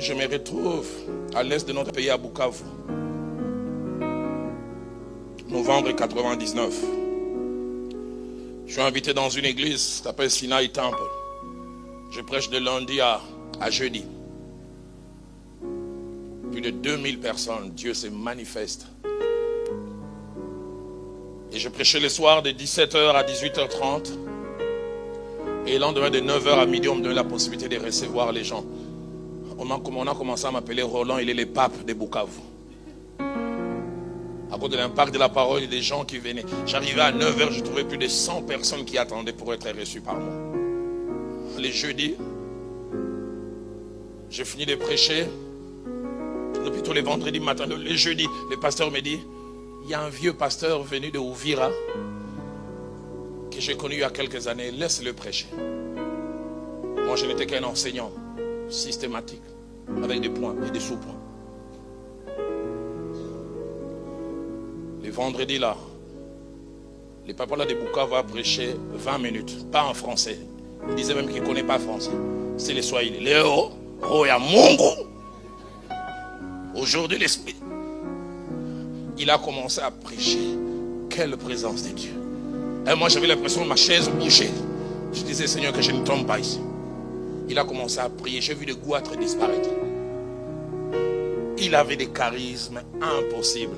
Je me retrouve à l'est de notre pays, à Bukavu. Novembre 99. Je suis invité dans une église qui s'appelle Sinai Temple. Je prêche de lundi à jeudi. Plus de 2000 personnes, Dieu se manifeste. Et je prêchais le soir de 17h à 18h30. Et le lendemain de 9h à midi, on me donnait la possibilité de recevoir les gens. On a commencé à m'appeler Roland, il est le pape de Bukavu. À cause de l'impact de la parole et des gens qui venaient. J'arrivais à 9h, je trouvais plus de 100 personnes qui attendaient pour être reçues par moi. Les jeudis, j'ai fini de prêcher. Depuis tous les vendredis matin, les jeudis, le pasteur me dit, il y a un vieux pasteur venu de Ouvira que j'ai connu il y a quelques années, laisse-le prêcher. Moi, je n'étais qu'un enseignant systématique, avec des points et des sous-points. Les vendredis là, le papa là de Bukavu va prêcher 20 minutes, pas en français. Il disait même qu'il ne connaît pas français. C'est les Swahili. Léo, Roya Mungu. Aujourd'hui, l'esprit, il a commencé à prêcher. Quelle présence de Dieu. Et moi, j'avais l'impression que ma chaise bougeait. Je disais, Seigneur, que je ne tombe pas ici. Il a commencé à prier. J'ai vu des goitres disparaître. Il avait des charismes impossibles.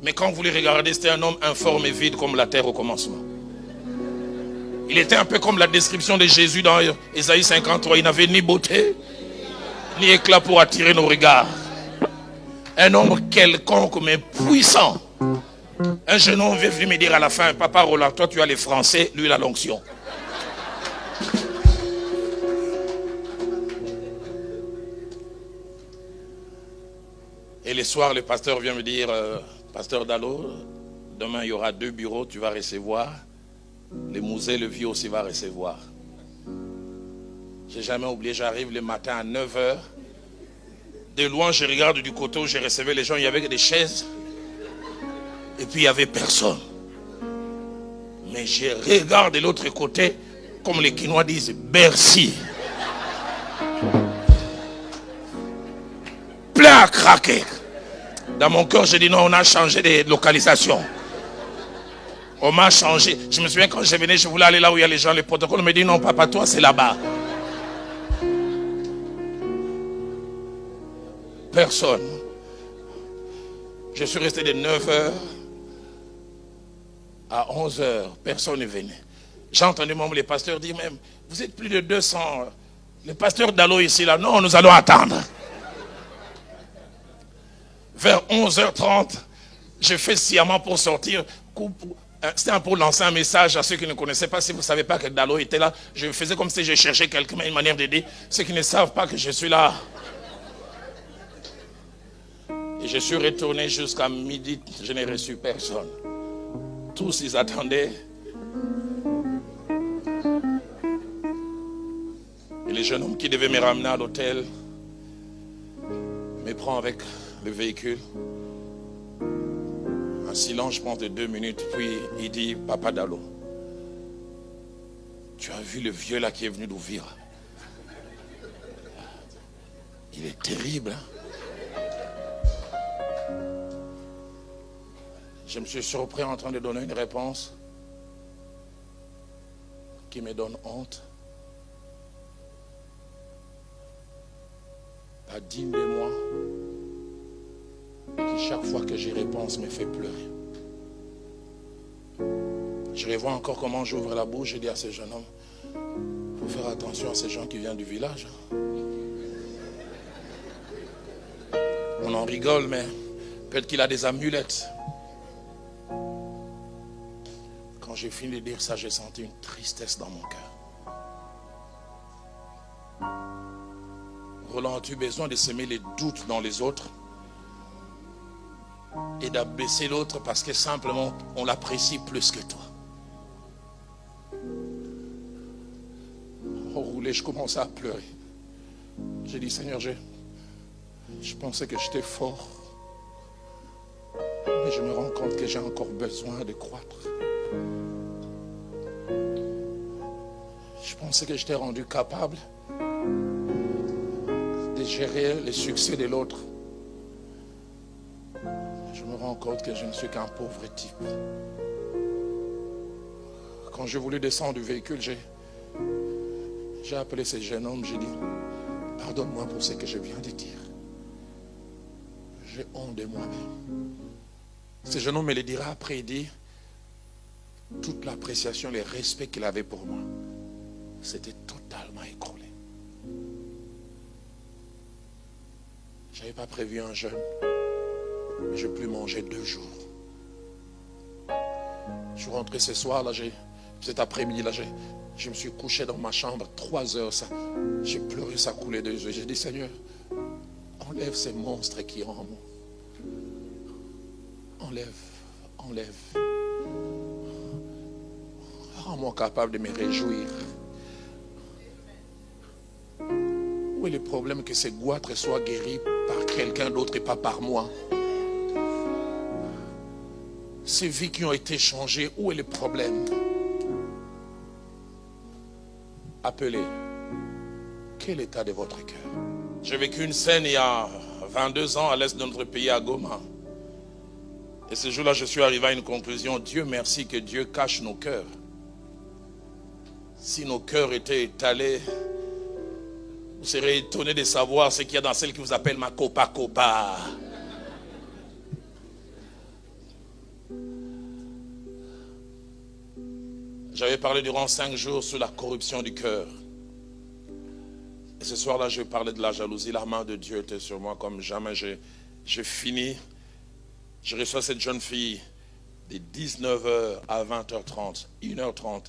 Mais quand vous les regardez, c'était un homme informe et vide comme la terre au commencement. Il était un peu comme la description de Jésus dans Ésaïe 53. Il n'avait ni beauté, ni éclat pour attirer nos regards. Un homme quelconque mais puissant. Un jeune homme vient me dire à la fin, papa Roland, toi tu as les Français, lui il a l'onction. Et le soir, le pasteur vient me dire, pasteur Dalo, demain il y aura 2 bureaux, tu vas recevoir. Le musée, le vieux aussi va recevoir. J'ai jamais oublié, j'arrive le matin à 9h. De loin, je regarde du côté où j'ai recevé les gens, il y avait des chaises. Et puis il n'y avait personne. Mais je regarde de l'autre côté, comme les Quinois disent, Bercy. Plein à craquer. Dans mon cœur, j'ai dit non, on a changé de localisation. On m'a changé. Je me souviens quand je venais, je voulais aller là où il y a les gens, le protocole me dit non, papa, toi c'est là-bas. Personne. Je suis resté de 9h à 11h. Personne n'est venu. J'ai entendu même les pasteurs dire même, vous êtes plus de 200. Le pasteur Dalo ici, là, non, nous allons attendre. Vers 11h30, j'ai fait sciemment pour sortir. C'était pour lancer un message à ceux qui ne connaissaient pas. Si vous ne savez pas que Dalo était là, je faisais comme si je cherchais quelqu'un, une manière d'aider ceux qui ne savent pas que je suis là. Et je suis retourné jusqu'à midi, je n'ai reçu personne. Tous ils attendaient. Et le jeune homme qui devait me ramener à l'hôtel me prend avec le véhicule. Un silence, je pense, de 2 minutes. Puis il dit, papa Dalo, tu as vu le vieux là qui est venu d'Ouvira? Il est terrible. Hein? Je me suis surpris en train de donner une réponse qui me donne honte. Pas digne de moi. Et qui chaque fois que j'y réponds me fait pleurer. Je revois encore comment j'ouvre la bouche. Je dis à ce jeune homme, il faut faire attention à ces gens qui viennent du village. On en rigole, mais peut-être qu'il a des amulettes. Quand j'ai fini de dire ça, j'ai senti une tristesse dans mon cœur. Roland, as-tu besoin de semer les doutes dans les autres et d'abaisser l'autre parce que simplement on l'apprécie plus que toi? Enroulé, je commençais à pleurer. J'ai dit, Seigneur, je pensais que j'étais fort, mais je me rends compte que j'ai encore besoin de croître. Je pensais que j'étais rendu capable de gérer le succès de l'autre, je me rends compte que je ne suis qu'un pauvre type. Quand j'ai voulu descendre du véhicule, j'ai appelé ce jeune homme, j'ai dit, pardonne-moi pour ce que je viens de dire. J'ai honte de moi-même. Ce jeune homme me le dira après, il dit, toute l'appréciation, le respect qu'il avait pour moi, c'était totalement écroulé. Je n'avais pas prévu un jeûne, mais je n'ai plus mangé 2 jours. Je suis rentré ce soir, là, cet après-midi, là, je me suis couché dans ma chambre 3 heures. J'ai pleuré, ça coulait des yeux. J'ai dit, Seigneur, enlève ces monstres qui ont en moi. Enlève. Rends-moi capable de me réjouir. Où est le problème que ces goitres soient guéris par quelqu'un d'autre et pas par moi? Ces vies qui ont été changées, où est le problème? Appelez. Quel état de votre cœur? J'ai vécu une scène il y a 22 ans à l'est de notre pays, à Goma. Et ce jour-là, je suis arrivé à une conclusion. Dieu merci que Dieu cache nos cœurs. Si nos cœurs étaient étalés, vous serez étonnés de savoir ce qu'il y a dans celle qui vous appelle ma copa. J'avais parlé durant 5 jours sur la corruption du cœur. Et ce soir-là, je parlais de la jalousie. La main de Dieu était sur moi comme jamais. J'ai fini. Je reçois cette jeune fille de 19h à 20h30, 1h30.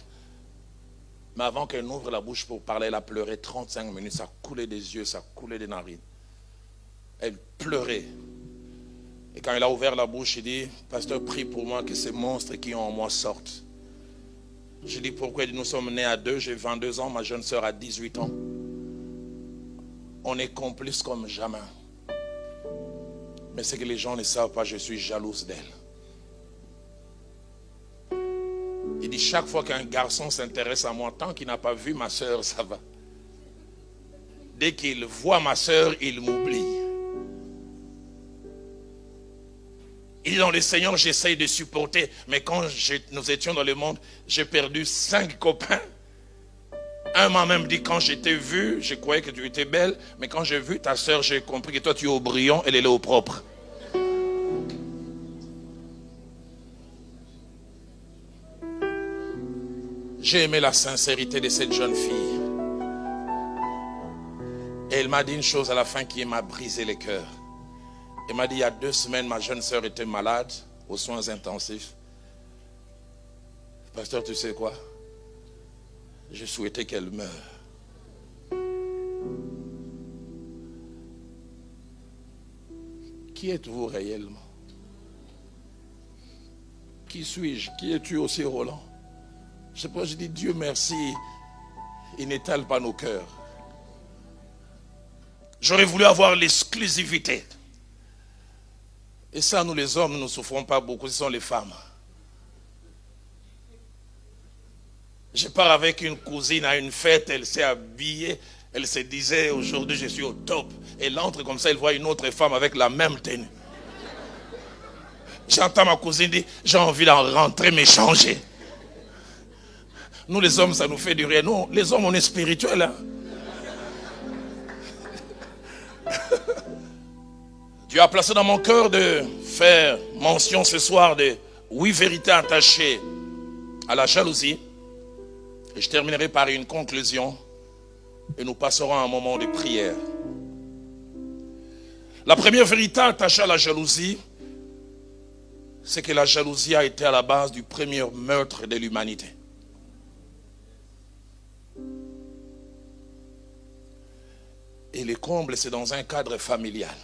Mais avant qu'elle n'ouvre la bouche pour parler, elle a pleuré 35 minutes. Ça coulait des yeux, ça coulait des narines. Elle pleurait. Et quand elle a ouvert la bouche, elle dit, pasteur, prie pour moi que ces monstres qui ont en moi sortent. J'ai dit, pourquoi? Nous sommes nés à 2, j'ai 22 ans, ma jeune sœur a 18 ans. On est complices comme jamais. Mais c'est que les gens ne savent pas, je suis jalouse d'elle. Il dit, chaque fois qu'un garçon s'intéresse à moi, tant qu'il n'a pas vu ma sœur, ça va. Dès qu'il voit ma sœur, il m'oublie. Il dit, dans le Seigneur, j'essaye de supporter. Mais quand nous étions dans le monde, j'ai perdu 5 copains. Un m'a même dit, quand je t'ai vu, je croyais que tu étais belle, mais quand j'ai vu ta sœur, j'ai compris que toi tu es au brillant, elle est au propre. J'ai aimé la sincérité de cette jeune fille. Et elle m'a dit une chose à la fin qui m'a brisé le cœur. Elle m'a dit, il y a 2 semaines, ma jeune sœur était malade, aux soins intensifs. Pasteur, tu sais quoi? Je souhaitais qu'elle meure. Qui êtes-vous réellement? Qui suis-je? Qui es-tu aussi, Roland? Je sais pas, je dis Dieu merci, il n'étale pas nos cœurs. J'aurais voulu avoir l'exclusivité. Et ça, nous les hommes, nous ne souffrons pas beaucoup, ce sont les femmes. Je pars avec une cousine à une fête, elle s'est habillée, elle se disait aujourd'hui je suis au top. Elle entre comme ça, elle voit une autre femme avec la même tenue. J'entends ma cousine dire, j'ai envie d'en rentrer, mais changer. Nous les hommes, ça nous fait du rire. Nous, les hommes, on est spirituels. Hein? Dieu a placé dans mon cœur de faire mention ce soir de 8 vérités attachées à la jalousie. Et je terminerai par une conclusion et nous passerons à un moment de prière. La première vérité attachée à la jalousie, c'est que la jalousie a été à la base du premier meurtre de l'humanité. Et le comble, c'est dans un cadre familial.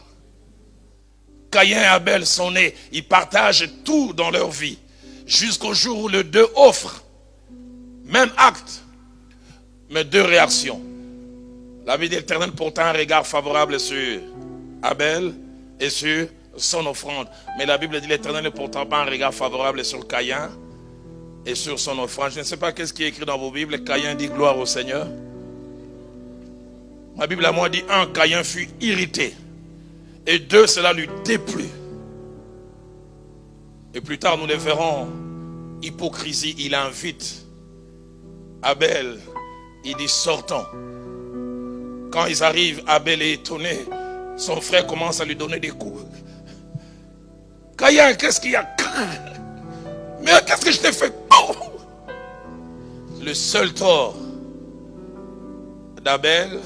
Caïn et Abel sont nés, ils partagent tout dans leur vie, jusqu'au jour où les 2 offrent même acte, mais 2 réactions. La vie de l'Éternel portant un regard favorable sur Abel et sur son offrande. Mais la Bible dit l'Éternel ne portant pas un regard favorable sur Caïn et sur son offrande. Je ne sais pas qu'est-ce qui est écrit dans vos Bibles. Caïn dit gloire au Seigneur. Ma Bible à moi dit, 1, Caïn fut irrité. Et 2, cela lui déplut. Et plus tard, nous les verrons. Hypocrisie, il invite Abel. Il dit, sortons. Quand ils arrivent, Abel est étonné. Son frère commence à lui donner des coups. Caïn, qu'est-ce qu'il y a? Mais qu'est-ce que je t'ai fait? Oh! Le seul tort d'Abel,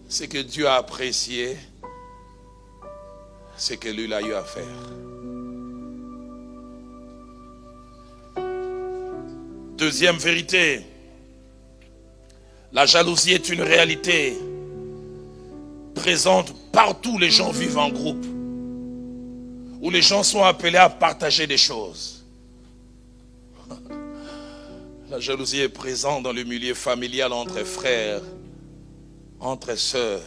c'est que Dieu a apprécié ce que lui a eu à faire. Deuxième vérité, la jalousie est une réalité présente partout où les gens vivent en groupe, où les gens sont appelés à partager des choses. La jalousie est présente dans le milieu familial entre frères, entre sœurs,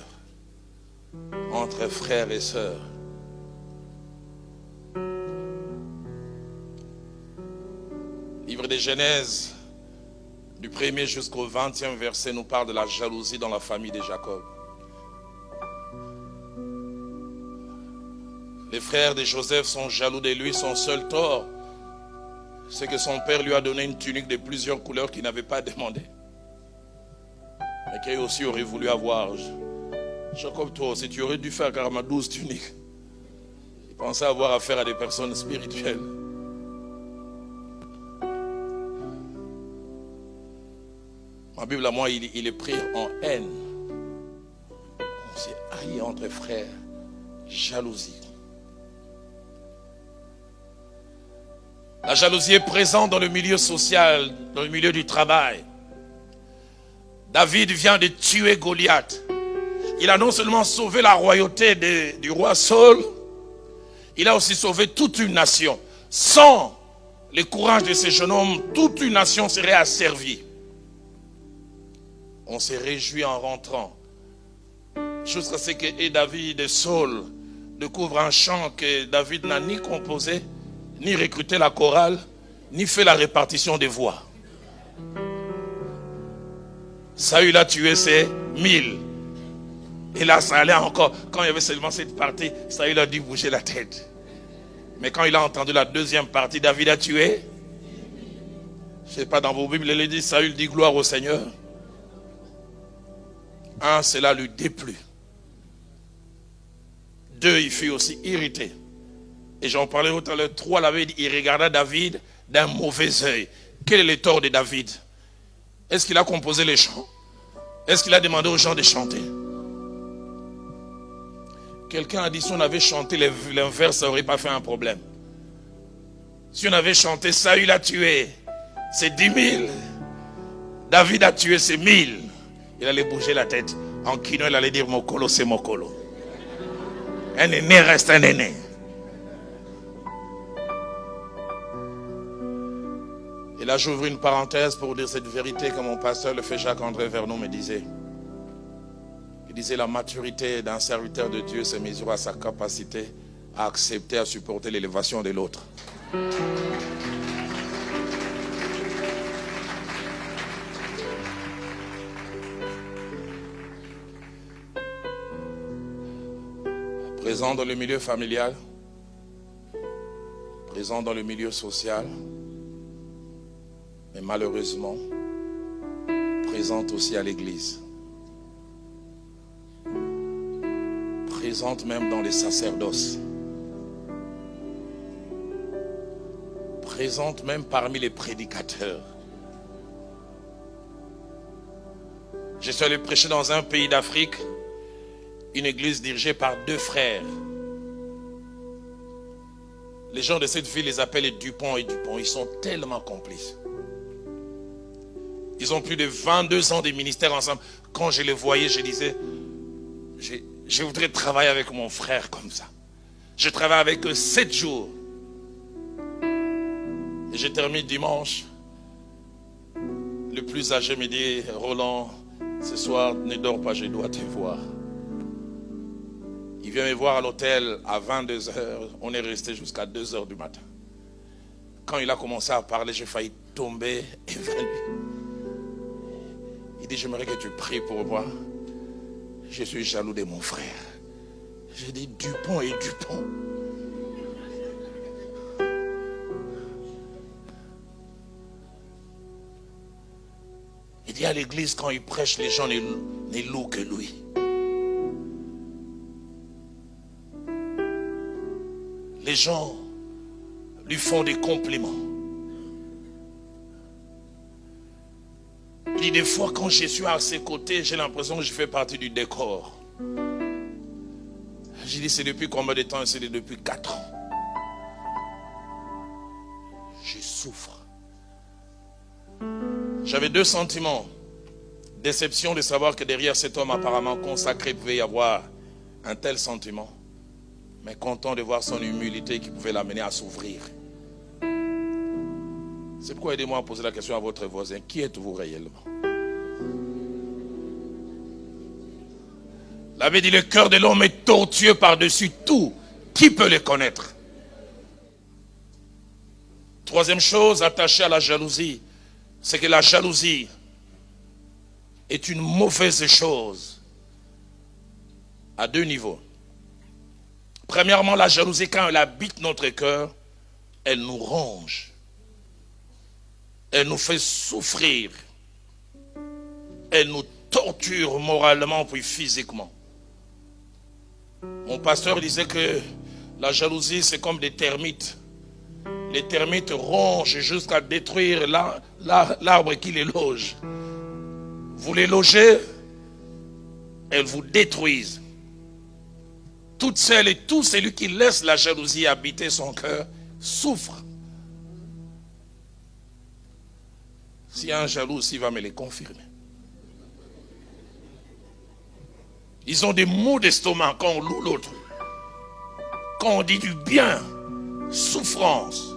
entre frères et sœurs. Livre de Genèse, du 1er jusqu'au 20e verset, nous parle de la jalousie dans la famille de Jacob. Les frères de Joseph sont jaloux de lui, son seul tort, c'est que son père lui a donné une tunique de plusieurs couleurs qu'il n'avait pas demandé. Mais qu'il aussi aurait voulu avoir. Jacob, toi aussi, tu aurais dû faire carrément 12 tuniques. Il pensait avoir affaire à des personnes spirituelles. Ma Bible à moi, il est pris en haine. On s'est haï entre frères. Jalousie. La jalousie est présente dans le milieu social, dans le milieu du travail. David vient de tuer Goliath. Il a non seulement sauvé la royauté du roi Saul, il a aussi sauvé toute une nation. Sans le courage de ce jeune homme, toute une nation serait asservie. On s'est réjoui en rentrant. Jusqu'à ce que David et Saul découvrent un chant que David n'a ni composé, ni recruté la chorale, ni fait la répartition des voix. Saül a tué ses 1000. Et là, ça allait encore. Quand il y avait seulement cette partie, Saül a dû bouger la tête. Mais quand il a entendu la deuxième partie, David a tué. Je ne sais pas, dans vos Bibles, il dit, Saül dit gloire au Seigneur. 1, cela lui déplut. 2, il fut aussi irrité. Et j'en parlais tout à l'heure. 3, il regarda David d'un mauvais œil. Quel est le tort de David? Est-ce qu'il a composé les chants? Est-ce qu'il a demandé aux gens de chanter? Quelqu'un a dit, si on avait chanté l'inverse, ça n'aurait pas fait un problème. Si on avait chanté, Saül a tué ses 10 000, David a tué ses 1000, il allait bouger la tête. En kino, il allait dire, Mokolo, c'est Mokolo. Un aîné reste un aîné. Et là, j'ouvre une parenthèse pour dire cette vérité que mon pasteur, le fait Jacques-André Vernon, me disait. Il disait, la maturité d'un serviteur de Dieu se mesure à sa capacité à accepter, à supporter l'élévation de l'autre. Présent dans le milieu familial, présent dans le milieu social, mais malheureusement, présente aussi à l'église. Présente même dans les sacerdoces. Présente même parmi les prédicateurs. Je suis allé prêcher dans un pays d'Afrique, une église dirigée par 2 frères. Les gens de cette ville les appellent les Dupont et Dupont. Ils sont tellement complices. Ils ont plus de 22 ans de ministère ensemble. Quand je les voyais, je disais, je voudrais travailler avec mon frère comme ça. Je travaille avec eux 7 jours. Et je termine dimanche. Le plus âgé me dit, Roland, ce soir, ne dors pas, je dois te voir. Il vient me voir à l'hôtel à 22h. On est resté jusqu'à 2h du matin. Quand il a commencé à parler, j'ai failli tomber évanoui. Il dit, j'aimerais que tu pries pour moi. Je suis jaloux de mon frère. J'ai dit Dupont et Dupont. Il dit à l'église, quand il prêche, les gens ne louent que lui. Les gens lui font des compliments. Il dit des fois, quand je suis à ses côtés, j'ai l'impression que je fais partie du décor. J'ai dit, c'est depuis combien de temps? C'est depuis 4 ans. Je souffre. J'avais 2 sentiments. Déception de savoir que derrière cet homme apparemment consacré pouvait y avoir un tel sentiment. Mais content de voir son humilité qui pouvait l'amener à s'ouvrir. C'est pourquoi aidez-moi à poser la question à votre voisin. Qui êtes-vous réellement? L'avait dit, le cœur de l'homme est tortueux par-dessus tout. Qui peut le connaître? Troisième chose attachée à la jalousie, c'est que la jalousie est une mauvaise chose à 2 niveaux. Premièrement, la jalousie, quand elle habite notre cœur, elle nous ronge. Elle nous fait souffrir. Elle nous torture moralement puis physiquement. Mon pasteur disait que la jalousie, c'est comme des termites. Les termites rongent jusqu'à détruire l'arbre qui les loge. Vous les logez, elles vous détruisent. Toutes celles et tous celui qui laisse la jalousie habiter son cœur souffre. S'il y a un jaloux, il va me le confirmer. Ils ont des maux d'estomac quand on loue l'autre. Quand on dit du bien, souffrance.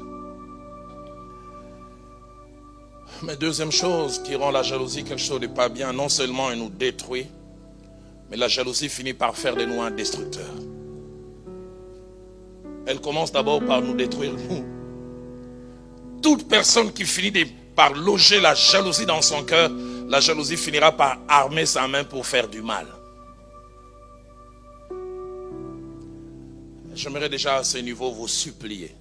Mais deuxième chose qui rend la jalousie quelque chose de pas bien, non seulement elle nous détruit, mais la jalousie finit par faire de nous un destructeur. Elle commence d'abord par nous détruire nous. Toute personne qui finit par loger la jalousie dans son cœur, la jalousie finira par armer sa main pour faire du mal. J'aimerais déjà à ce niveau vous supplier.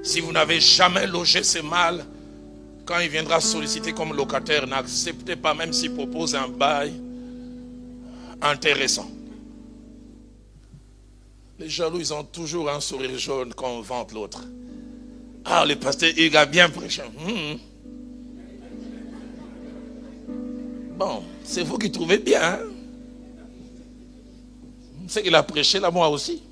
Si vous n'avez jamais logé ce mal, quand il viendra solliciter comme locataire, n'acceptez pas même s'il propose un bail intéressant. Les jaloux, ils ont toujours un sourire jaune quand on vante l'autre. Ah, le pasteur Hugues a bien prêché. Bon, c'est vous qui trouvez bien. Hein? C'est qu'il a prêché là, moi aussi.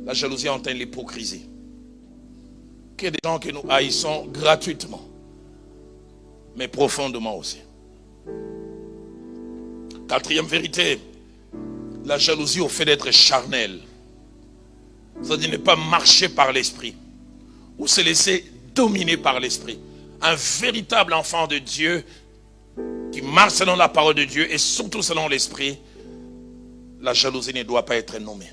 La jalousie entraîne l'hypocrisie. Qu'il y a des gens que nous haïssons gratuitement, mais profondément aussi. Quatrième vérité, la jalousie au fait d'être charnel. C'est-à-dire ne pas marcher par l'esprit, ou se laisser dominer par l'esprit. Un véritable enfant de Dieu qui marche selon la parole de Dieu et surtout selon l'esprit, la jalousie ne doit pas être nommée.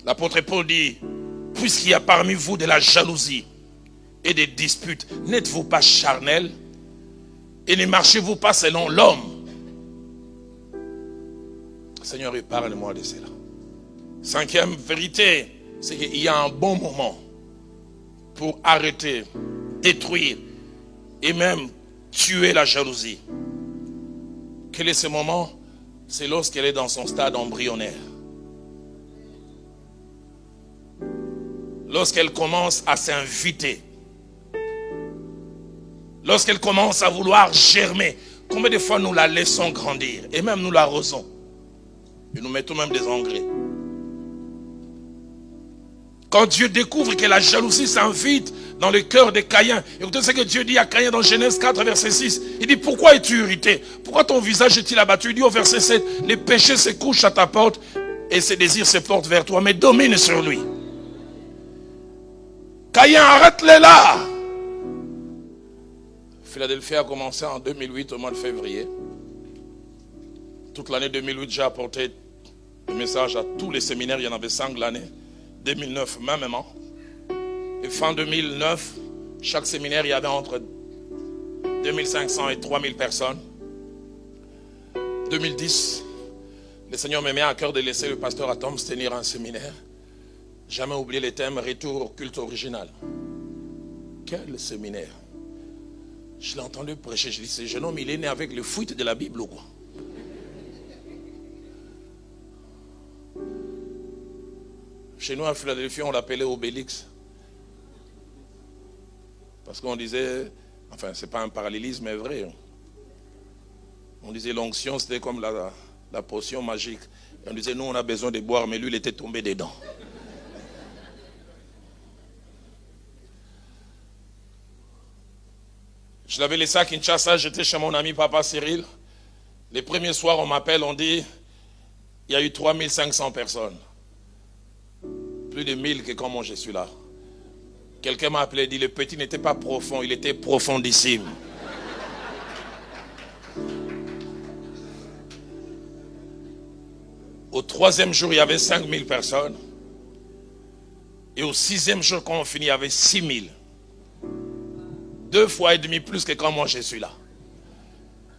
L'apôtre Paul dit, puisqu'il y a parmi vous de la jalousie et des disputes, n'êtes-vous pas charnels et ne marchez-vous pas selon l'homme? Seigneur, parle-moi de cela. Cinquième vérité, c'est qu'il y a un bon moment pour arrêter, détruire et même tuer la jalousie. Quel est ce moment? C'est lorsqu'elle est dans son stade embryonnaire. Lorsqu'elle commence à s'inviter. Lorsqu'elle commence à vouloir germer. Combien de fois nous la laissons grandir et même nous l'arrosons. Et nous mettons même des engrais. Quand Dieu découvre que la jalousie s'invite dans le cœur de Caïn. Écoutez ce que Dieu dit à Caïn dans Genèse 4 verset 6. Il dit, pourquoi es-tu irrité? Pourquoi ton visage est-il abattu? Il dit au verset 7, les péchés se couchent à ta porte et ses désirs se portent vers toi, mais domine sur lui. Caïn, arrête-les là. Philadelphie a commencé en 2008 au mois de février. Toute l'année 2008, j'ai apporté des messages à tous les séminaires. Il y en avait 5 l'année. 2009, même an. Et fin 2009, chaque séminaire, il y avait entre 2500 et 3000 personnes. 2010, le Seigneur me met à cœur de laisser le pasteur Atoms tenir un séminaire. Jamais oublié les thèmes retour au culte original. Quel séminaire! Je l'ai entendu prêcher, je dis, ce jeune homme, il est né avec le fuite de la Bible ou quoi? Chez nous à Philadelphie, on l'appelait Obélix. Parce qu'on disait, enfin, c'est pas un parallélisme, mais vrai. On disait l'onction, c'était comme la potion magique. Et on disait, nous, on a besoin de boire, mais lui, il était tombé dedans. Je l'avais laissé à Kinshasa, j'étais chez mon ami Papa Cyril. Les premiers soirs, on m'appelle, on dit, il y a eu 3500 personnes. Plus de 1000 que comment je suis là. Quelqu'un m'a appelé et dit, le petit n'était pas profond, il était profondissime. Au 3e jour, il y avait 5000 personnes. Et au 6e jour, quand on finit, il y avait 6000. 2 fois et demi plus que quand moi je suis là.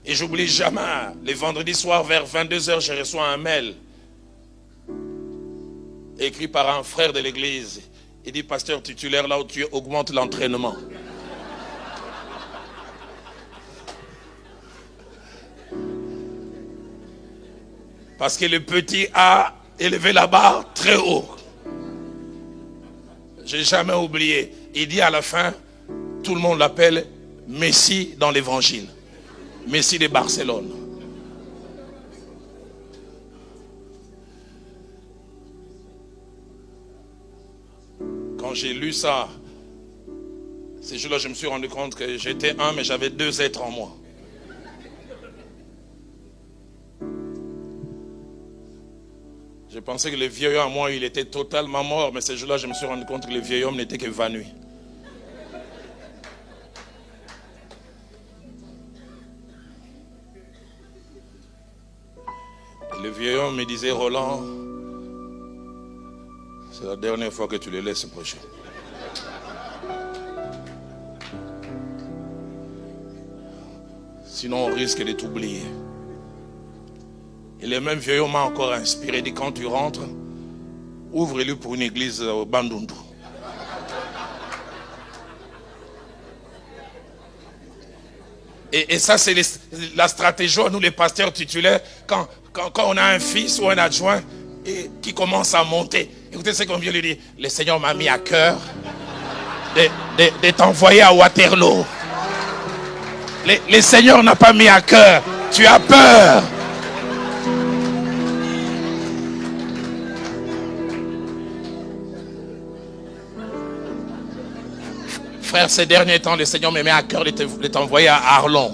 Et j'oublie jamais, les vendredis soirs vers 22h, je reçois un mail écrit par un frère de l'église. Il dit, pasteur titulaire, là où tu augmentes l'entraînement. Parce que le petit a élevé la barre très haut. J'ai jamais oublié. Il dit à la fin, tout le monde l'appelle Messie dans l'évangile. Messie de Barcelone. Quand j'ai lu ça, ces jours-là, je me suis rendu compte que j'étais un, mais j'avais 2 êtres en moi. Je pensais que le vieil homme en moi, il était totalement mort, mais ces jours-là, je me suis rendu compte que le vieil homme n'était qu'évanoui. Le vieil homme me disait, Roland, c'est la dernière fois que tu le laisses prêcher. Sinon, on risque de t'oublier. Et le même vieil homme m'a encore inspiré. Il dit, quand tu rentres, ouvre-le pour une église au Bandundu. Et ça, c'est la stratégie, nous les pasteurs titulaires, quand on a un fils ou un adjoint qui commence à monter. Écoutez ce qu'on vient lui dire. Le Seigneur m'a mis à cœur de t'envoyer à Waterloo. Le Seigneur n'a pas mis à cœur. Tu as peur. Frère, ces derniers temps, le Seigneur me met à cœur de t'envoyer à Arlon.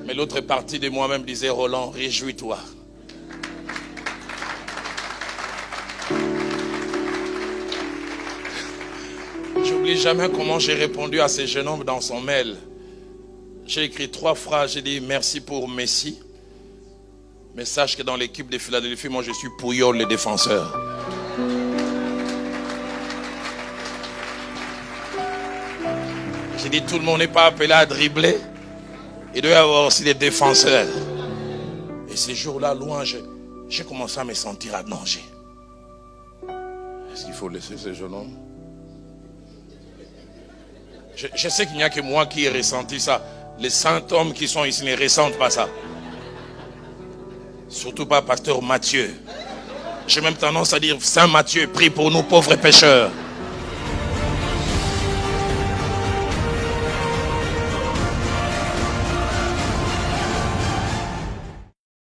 Mais l'autre partie de moi-même disait, Roland, réjouis-toi. J'oublie jamais comment j'ai répondu à ce jeune homme dans son mail. J'ai écrit 3 phrases, j'ai dit, merci pour Messie. Mais sache que dans l'équipe de Philadelphie, moi je suis Pouillol, le défenseur. J'ai dit, tout le monde n'est pas appelé à dribbler. Il doit y avoir aussi des défenseurs. Et ces jours-là, loin, j'ai commencé à me sentir à danger. Est-ce qu'il faut laisser ce jeune homme? Je sais qu'il n'y a que moi qui ai ressenti ça. Les saints hommes qui sont ici ne ressentent pas ça. Surtout pas pasteur Matthieu. J'ai même tendance à dire, Saint Matthieu, prie pour nous pauvres pécheurs.